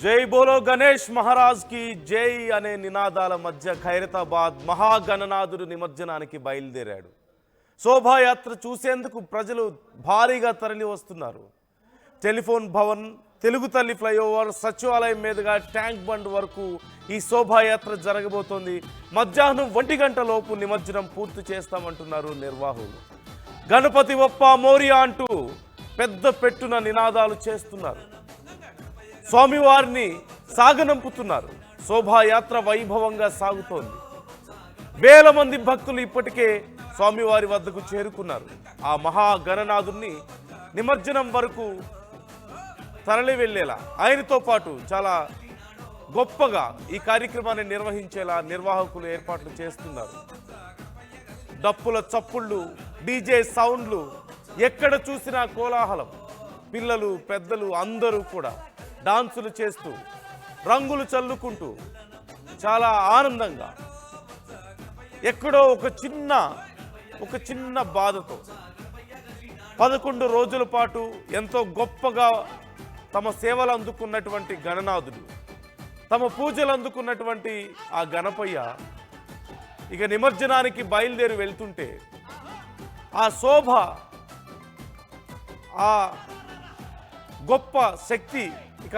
జై బోలో గణేష్ మహారాజ్ కి జై అనే నినాదాల మధ్య ఖైరతాబాద్ మహాగణనాథుడు నిమజ్జనానికి బయలుదేరాడు. శోభాయాత్ర చూసేందుకు ప్రజలు భారీగా తరలి వస్తున్నారు. టెలిఫోన్ భవన్, తెలుగు తల్లి ఫ్లైఓవర్, సచివాలయం మీదుగా ట్యాంక్ బండ్ వరకు ఈ శోభాయాత్ర జరగబోతోంది. మధ్యాహ్నం 1 గంటలోపు నిమజ్జనం పూర్తి చేస్తామంటున్నారు నిర్వాహకులు. గణపతి బప్ప మోరియా అంటూ పెద్ద పెట్టున నినాదాలు చేస్తున్నారు. స్వామివారిని సాగనంపుతున్నారు. శోభాయాత్ర వైభవంగా సాగుతోంది. వేల మంది భక్తులు ఇప్పటికే స్వామివారి వద్దకు చేరుకున్నారు. ఆ మహాగణనాథుని నిమజ్జనం వరకు తరలి వెళ్ళేలా, ఆయనతో పాటు చాలా గొప్పగా ఈ కార్యక్రమాన్ని నిర్వహించేలా నిర్వాహకులు ఏర్పాట్లు చేస్తున్నారు. డప్పుల చప్పుళ్ళు, డీజే సౌండ్లు, ఎక్కడ చూసినా కోలాహలం. పిల్లలు పెద్దలు అందరూ కూడా డాన్సులు చేస్తూ, రంగులు చల్లుకుంటూ చాలా ఆనందంగా, ఎక్కడో ఒక చిన్న బాధతో 11 రోజుల పాటు ఎంతో గొప్పగా తమ సేవలు అందుకున్నటువంటి గణనాథుడు, తమ పూజలు అందుకున్నటువంటి ఆ గణపయ్య ఇక నిమజ్జనానికి బయలుదేరి వెళ్తుంటే ఆ శోభ, ఆ గొప్ప శక్తి ఇక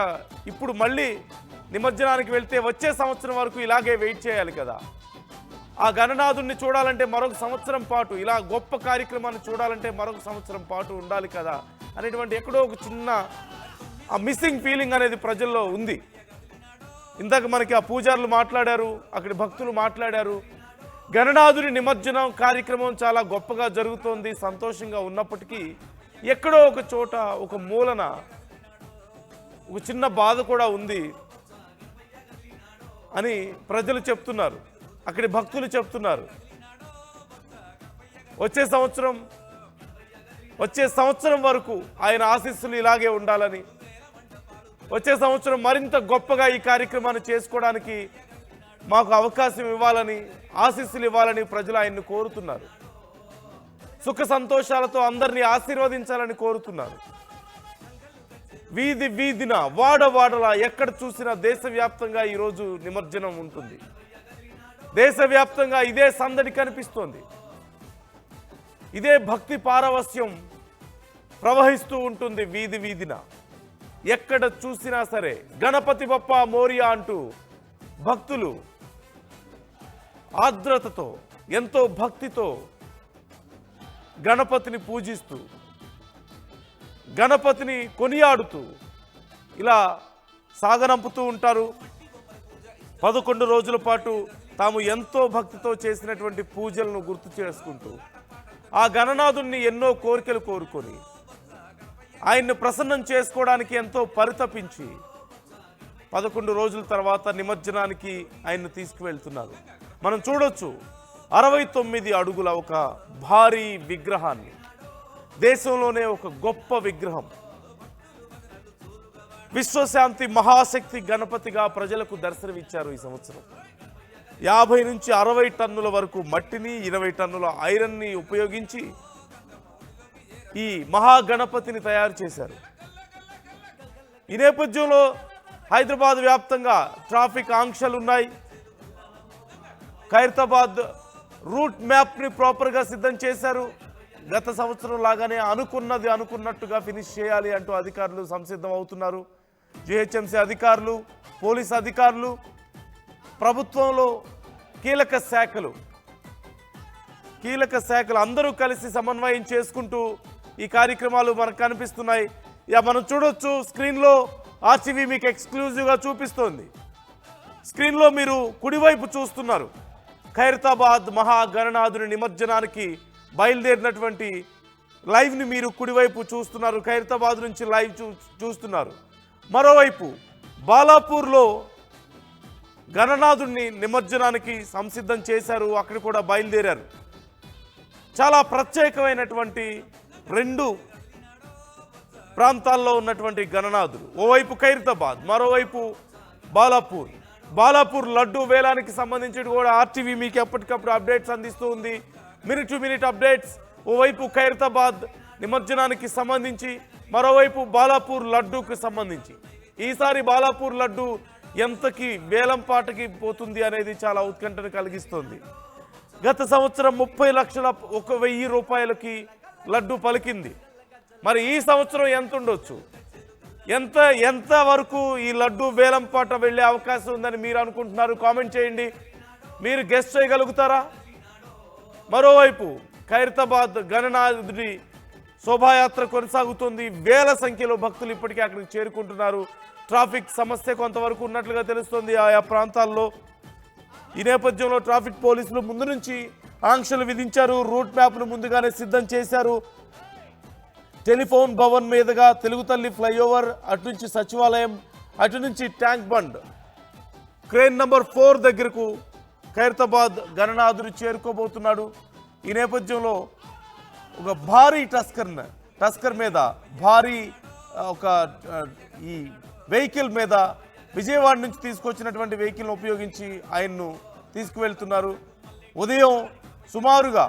ఇప్పుడు మళ్ళీ నిమజ్జనానికి వెళ్తే వచ్చే సంవత్సరం వరకు ఇలాగే వెయిట్ చేయాలి కదా. ఆ గణనాథుడిని చూడాలంటే మరొక సంవత్సరం పాటు, ఇలా గొప్ప కార్యక్రమాన్ని చూడాలంటే మరొక సంవత్సరం పాటు ఉండాలి కదా అనేటువంటి ఎక్కడో ఒక చిన్న ఆ మిస్సింగ్ ఫీలింగ్ అనేది ప్రజల్లో ఉంది. ఇందాక మనకి ఆ పూజారులు మాట్లాడారు, అక్కడి భక్తులు మాట్లాడారు. గణనాథుడి నిమజ్జనం కార్యక్రమం చాలా గొప్పగా జరుగుతోంది, సంతోషంగా ఉన్నప్పటికీ ఎక్కడో ఒక చోట, ఒక మూలన ఒక చిన్న బాధ కూడా ఉంది అని ప్రజలు చెప్తున్నారు, అక్కడి భక్తులు చెప్తున్నారు. వచ్చే సంవత్సరం వరకు ఆయన ఆశీస్సులు ఇలాగే ఉండాలని, వచ్చే సంవత్సరం మరింత గొప్పగా ఈ కార్యక్రమాన్ని చేసుకోవడానికి మాకు అవకాశం ఇవ్వాలని, ఆశీస్సులు ఇవ్వాలని ప్రజలు ఆయన్ని కోరుతున్నారు. సుఖ సంతోషాలతో అందరినీ ఆశీర్వదించాలని కోరుతున్నారు. వీధి వీధిన, వాడవాడలా, ఎక్కడ చూసినా దేశవ్యాప్తంగా ఈరోజు నిమజ్జనం ఉంటుంది. దేశవ్యాప్తంగా ఇదే సందడి కనిపిస్తోంది. ఇదే భక్తి పారవస్యం ప్రవహిస్తూ ఉంటుంది వీధి వీధిన. ఎక్కడ చూసినా సరే గణపతి బప్ప మోరియా అంటూ భక్తులు ఆర్ద్రతతో, ఎంతో భక్తితో గణపతిని పూజిస్తూ, గణపతిని కొనియాడుతూ ఇలా సాగనంపుతూ ఉంటారు. 11 రోజుల పాటు తాము ఎంతో భక్తితో చేసినటువంటి పూజలను గుర్తు చేసుకుంటూ, ఆ గణనాథుణ్ణి ఎన్నో కోరికలు కోరుకొని, ఆయన్ని ప్రసన్నం చేసుకోవడానికి ఎంతో పరితపించి 11 రోజుల తర్వాత నిమజ్జనానికి ఆయన్ని తీసుకువెళ్తున్నారు. మనం చూడొచ్చు 69 అడుగుల ఒక భారీ విగ్రహాన్ని, దేశంలోనే ఒక గొప్ప విగ్రహం, విశ్వశాంతి మహాశక్తి గణపతిగా ప్రజలకు దర్శనమిచ్చారు. ఈ సంవత్సరం 50 నుంచి 60 టన్నుల వరకు మట్టిని, 20 టన్నుల ఐరన్ని ఉపయోగించి ఈ మహాగణపతిని తయారు చేశారు. ఈ నేపథ్యంలో హైదరాబాద్ వ్యాప్తంగా ట్రాఫిక్ ఆంక్షలు ఉన్నాయి. ఖైరతాబాద్ రూట్ మ్యాప్ని ప్రాపర్గా సిద్ధం చేశారు. గత సంవత్సరం లాగానే అనుకున్నట్టుగా ఫినిష్ చేయాలి అంటూ అధికారులు సంసిద్ధం అవుతున్నారు. జిహెచ్ఎంసీ అధికారులు, పోలీస్ అధికారులు, ప్రభుత్వంలో కీలక శాఖలు అందరూ కలిసి సమన్వయం చేసుకుంటూ ఈ కార్యక్రమాలు మనకు కనిపిస్తున్నాయి. మనం చూడొచ్చు, స్క్రీన్లో ఆర్టీవీ మీకు ఎక్స్క్లూజివ్గా చూపిస్తోంది. స్క్రీన్లో మీరు కుడివైపు చూస్తున్నారు. ఖైరతాబాద్ మహాగణనాథుని నిమజ్జనానికి బయలుదేరినటువంటి లైవ్ని మీరు కుడివైపు చూస్తున్నారు. ఖైరతాబాద్ నుంచి లైవ్ చూస్తున్నారు. మరోవైపు బాలాపూర్లో గణనాథుడిని నిమజ్జనానికి సంసిద్ధం చేశారు, అక్కడ కూడా బయలుదేరారు. చాలా ప్రత్యేకమైనటువంటి 2 ప్రాంతాల్లో ఉన్నటువంటి గణనాథుడు, ఓవైపు ఖైరతాబాద్, మరోవైపు బాలాపూర్ లడ్డూ వేలానికి సంబంధించి కూడా ఆర్టీవీ మీకు ఎప్పటికప్పుడు అప్డేట్స్ అందిస్తూ ఉంది. Minute to minute updates. ఓవైపు ఖైరతాబాద్ నిమజ్జనానికి సంబంధించి, మరోవైపు బాలాపూర్ లడ్డూకి సంబంధించి ఈసారి బాలాపూర్ లడ్డు ఎంతకి వేలం పాటకి పోతుంది అనేది చాలా ఉత్కంఠను కలిగిస్తుంది. గత సంవత్సరం 30,01,000 రూపాయలకి లడ్డు పలికింది. మరి ఈ సంవత్సరం ఎంత ఉండొచ్చు? ఎంత వరకు ఈ లడ్డు వేలం పాట వెళ్ళే అవకాశం ఉందని మీరు అనుకుంటున్నారు? కామెంట్ చేయండి. మీరు గెస్ట్ చేయగలుగుతారా? మరోవైపు ఖైరతాబాద్ గణనాథుడి శోభాయాత్ర కొనసాగుతుంది. వేల సంఖ్యలో భక్తులు ఇప్పటికే అక్కడికి చేరుకుంటున్నారు. ట్రాఫిక్ సమస్య కొంతవరకు ఉన్నట్లుగా తెలుస్తుంది ఆయా ప్రాంతాల్లో. ఈ నేపథ్యంలో ట్రాఫిక్ పోలీసులు ముందు నుంచి ఆంక్షలు విధించారు. రూట్ మ్యాప్ను ముందుగానే సిద్ధం చేశారు. టెలిఫోన్ భవన్ మీదుగా తెలుగుతల్లి ఫ్లైఓవర్, అటు నుంచి సచివాలయం, అటు నుంచి ట్యాంక్ బండ్, క్రేన్ నంబర్ 4 దగ్గరకు ఖైరతాబాద్ గణనాథుడు చేరుకోబోతున్నాడు. ఈ నేపథ్యంలో ఒక భారీ టస్కర్ మీద భారీ ఈ వెహికల్ మీద విజయవాడ నుంచి తీసుకొచ్చినటువంటి వెహికల్ను ఉపయోగించి ఆయన్ను తీసుకువెళ్తున్నారు. ఉదయం సుమారుగా